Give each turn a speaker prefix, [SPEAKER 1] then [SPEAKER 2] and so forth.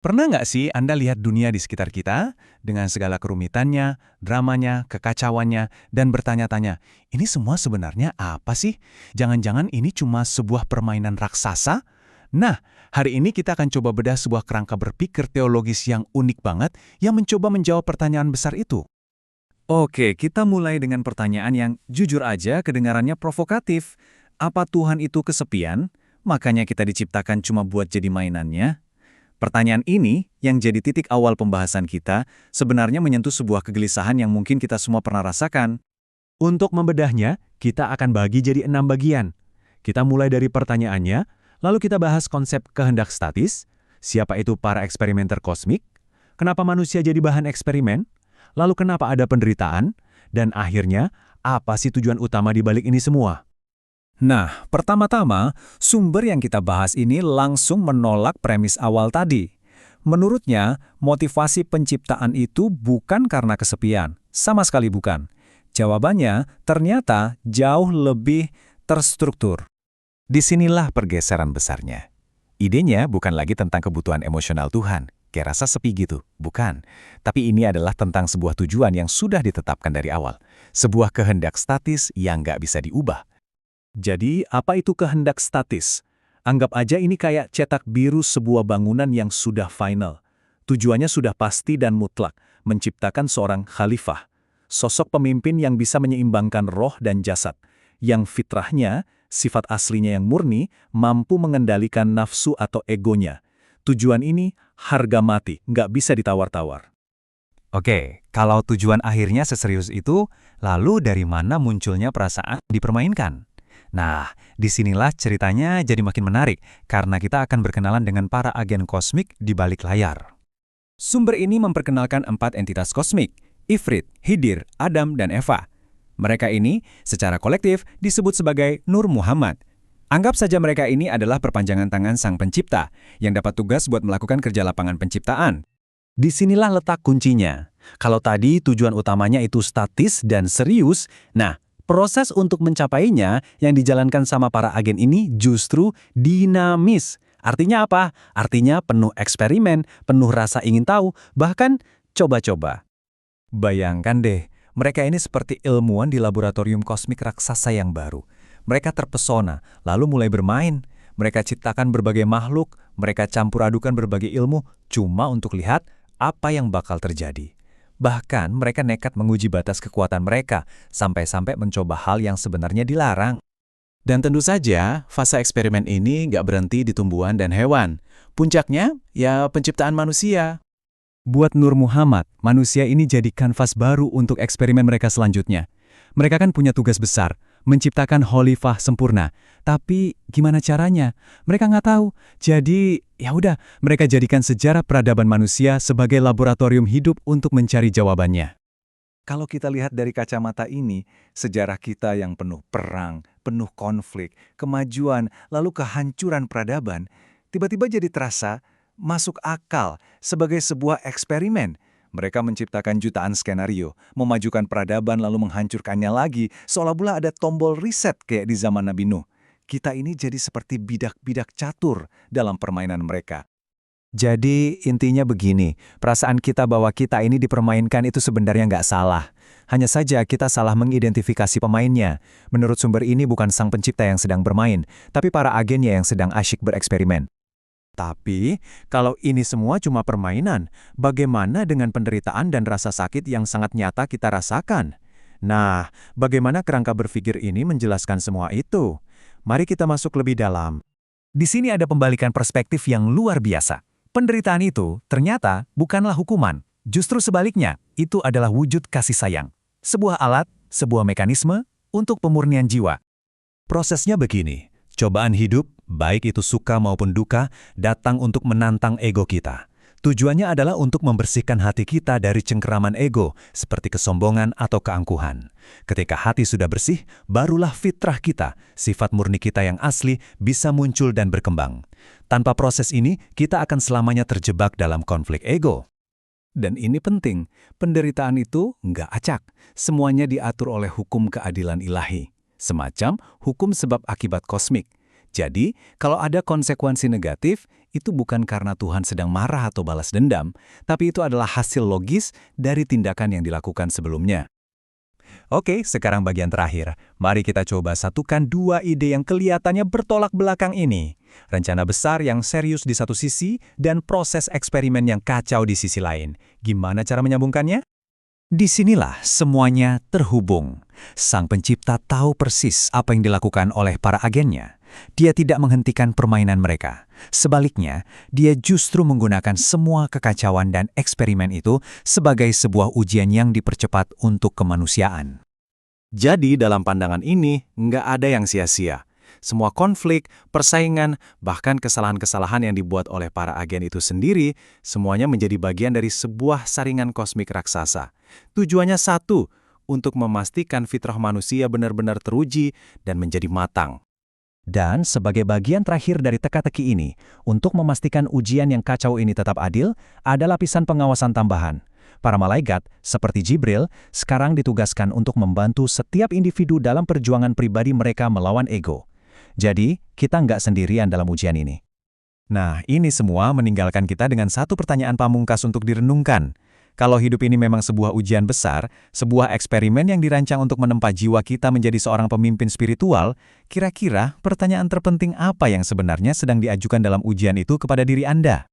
[SPEAKER 1] Pernah nggak sih Anda lihat dunia di sekitar kita dengan segala kerumitannya, dramanya, kekacauannya, dan bertanya-tanya, ini semua sebenarnya apa sih? Jangan-jangan ini cuma sebuah permainan raksasa? Nah, hari ini kita akan coba bedah sebuah kerangka berpikir teologis yang unik banget yang mencoba menjawab pertanyaan besar itu.
[SPEAKER 2] Oke, kita mulai dengan pertanyaan yang jujur aja kedengarannya provokatif. Apa Tuhan itu kesepian? Makanya kita diciptakan cuma buat jadi mainannya? Pertanyaan ini, yang jadi titik awal pembahasan kita, sebenarnya menyentuh sebuah kegelisahan yang mungkin kita semua pernah rasakan.
[SPEAKER 3] Untuk membedahnya, kita akan bagi jadi 6 bagian. Kita mulai dari pertanyaannya, lalu kita bahas konsep kehendak statis, siapa itu para eksperimenter kosmik, kenapa manusia jadi bahan eksperimen, lalu kenapa ada penderitaan, dan akhirnya, apa sih tujuan utama di balik ini semua?
[SPEAKER 2] Nah, pertama-tama, sumber yang kita bahas ini langsung menolak premis awal tadi. Menurutnya, motivasi penciptaan itu bukan karena kesepian. Sama sekali bukan. Jawabannya ternyata jauh lebih terstruktur.
[SPEAKER 4] Disinilah pergeseran besarnya. Idenya bukan lagi tentang kebutuhan emosional Tuhan, kayak rasa sepi gitu, bukan. Tapi ini adalah tentang sebuah tujuan yang sudah ditetapkan dari awal. Sebuah kehendak statis yang nggak bisa diubah.
[SPEAKER 2] Jadi, apa itu kehendak statis? Anggap aja ini kayak cetak biru sebuah bangunan yang sudah final. Tujuannya sudah pasti dan mutlak, menciptakan seorang khalifah. Sosok pemimpin yang bisa menyeimbangkan roh dan jasad. Yang fitrahnya, sifat aslinya yang murni, mampu mengendalikan nafsu atau egonya. Tujuan ini harga mati, nggak bisa ditawar-tawar.
[SPEAKER 4] Oke, kalau tujuan akhirnya seserius itu, lalu dari mana munculnya perasaan dipermainkan? Nah, disinilah ceritanya jadi makin menarik, karena kita akan berkenalan dengan para agen kosmik di balik layar.
[SPEAKER 2] Sumber ini memperkenalkan 4 entitas kosmik, Ifrit, Hidir, Adam, dan Eva. Mereka ini secara kolektif disebut sebagai Nur Muhammad. Anggap saja mereka ini adalah perpanjangan tangan Sang Pencipta, yang dapat tugas buat melakukan kerja lapangan penciptaan.
[SPEAKER 4] Disinilah letak kuncinya. Kalau tadi tujuan utamanya itu statis dan serius, nah, proses untuk mencapainya yang dijalankan sama para agen ini justru dinamis. Artinya apa? Artinya penuh eksperimen, penuh rasa ingin tahu, bahkan coba-coba.
[SPEAKER 2] Bayangkan deh, mereka ini seperti ilmuwan di laboratorium kosmik raksasa yang baru. Mereka terpesona, lalu mulai bermain. Mereka ciptakan berbagai makhluk, mereka campur adukan berbagai ilmu, cuma untuk lihat apa yang bakal terjadi. Bahkan mereka nekat menguji batas kekuatan mereka, sampai-sampai mencoba hal yang sebenarnya dilarang.
[SPEAKER 1] Dan tentu saja, fase eksperimen ini nggak berhenti di tumbuhan dan hewan. Puncaknya, ya penciptaan manusia.
[SPEAKER 3] Buat Nur Muhammad, manusia ini jadi kanvas baru untuk eksperimen mereka selanjutnya. Mereka kan punya tugas besar, menciptakan khalifah sempurna. Tapi gimana caranya? Mereka nggak tahu. Jadi, ya udah, mereka jadikan sejarah peradaban manusia sebagai laboratorium hidup untuk mencari jawabannya.
[SPEAKER 2] Kalau kita lihat dari kacamata ini, sejarah kita yang penuh perang, penuh konflik, kemajuan, lalu kehancuran peradaban, tiba-tiba jadi terasa masuk akal sebagai sebuah eksperimen. Mereka menciptakan jutaan skenario, memajukan peradaban lalu menghancurkannya lagi, seolah-olah ada tombol reset kayak di zaman Nabi Nuh. Kita ini jadi seperti bidak-bidak catur dalam permainan mereka.
[SPEAKER 4] Jadi intinya begini, perasaan kita bahwa kita ini dipermainkan itu sebenarnya nggak salah. Hanya saja kita salah mengidentifikasi pemainnya. Menurut sumber ini bukan sang pencipta yang sedang bermain, tapi para agennya yang sedang asyik bereksperimen.
[SPEAKER 3] Tapi, kalau ini semua cuma permainan, bagaimana dengan penderitaan dan rasa sakit yang sangat nyata kita rasakan? Nah, bagaimana kerangka berpikir ini menjelaskan semua itu? Mari kita masuk lebih dalam.
[SPEAKER 4] Di sini ada pembalikan perspektif yang luar biasa. Penderitaan itu ternyata bukanlah hukuman. Justru sebaliknya, itu adalah wujud kasih sayang. Sebuah alat, sebuah mekanisme untuk pemurnian jiwa. Prosesnya begini, cobaan hidup, baik itu suka maupun duka, datang untuk menantang ego kita. Tujuannya adalah untuk membersihkan hati kita dari cengkeraman ego, seperti kesombongan atau keangkuhan. Ketika hati sudah bersih, barulah fitrah kita, sifat murni kita yang asli, bisa muncul dan berkembang. Tanpa proses ini, kita akan selamanya terjebak dalam konflik ego.
[SPEAKER 2] Dan ini penting, penderitaan itu nggak acak. Semuanya diatur oleh hukum keadilan ilahi. Semacam hukum sebab akibat kosmik.
[SPEAKER 3] Jadi, kalau ada konsekuensi negatif, itu bukan karena Tuhan sedang marah atau balas dendam, tapi itu adalah hasil logis dari tindakan yang dilakukan sebelumnya. Oke, sekarang bagian terakhir. Mari kita coba satukan dua ide yang kelihatannya bertolak belakang ini. Rencana besar yang serius di satu sisi dan proses eksperimen yang kacau di sisi lain. Gimana cara menyambungkannya? Disinilah semuanya terhubung. Sang pencipta tahu persis apa yang dilakukan oleh para agennya. Dia tidak menghentikan permainan mereka. Sebaliknya, dia justru menggunakan semua kekacauan dan eksperimen itu sebagai sebuah ujian yang dipercepat untuk kemanusiaan.
[SPEAKER 1] Jadi dalam pandangan ini, nggak ada yang sia-sia. Semua konflik, persaingan, bahkan kesalahan-kesalahan yang dibuat oleh para agen itu sendiri, semuanya menjadi bagian dari sebuah saringan kosmik raksasa. Tujuannya satu, untuk memastikan fitrah manusia benar-benar teruji dan menjadi matang.
[SPEAKER 3] Dan sebagai bagian terakhir dari teka-teki ini, untuk memastikan ujian yang kacau ini tetap adil, ada lapisan pengawasan tambahan. Para malaikat, seperti Jibril, sekarang ditugaskan untuk membantu setiap individu dalam perjuangan pribadi mereka melawan ego. Jadi, kita nggak sendirian dalam ujian ini.
[SPEAKER 4] Nah, ini semua meninggalkan kita dengan satu pertanyaan pamungkas untuk direnungkan. Kalau hidup ini memang sebuah ujian besar, sebuah eksperimen yang dirancang untuk menempa jiwa kita menjadi seorang pemimpin spiritual, kira-kira pertanyaan terpenting apa yang sebenarnya sedang diajukan dalam ujian itu kepada diri Anda?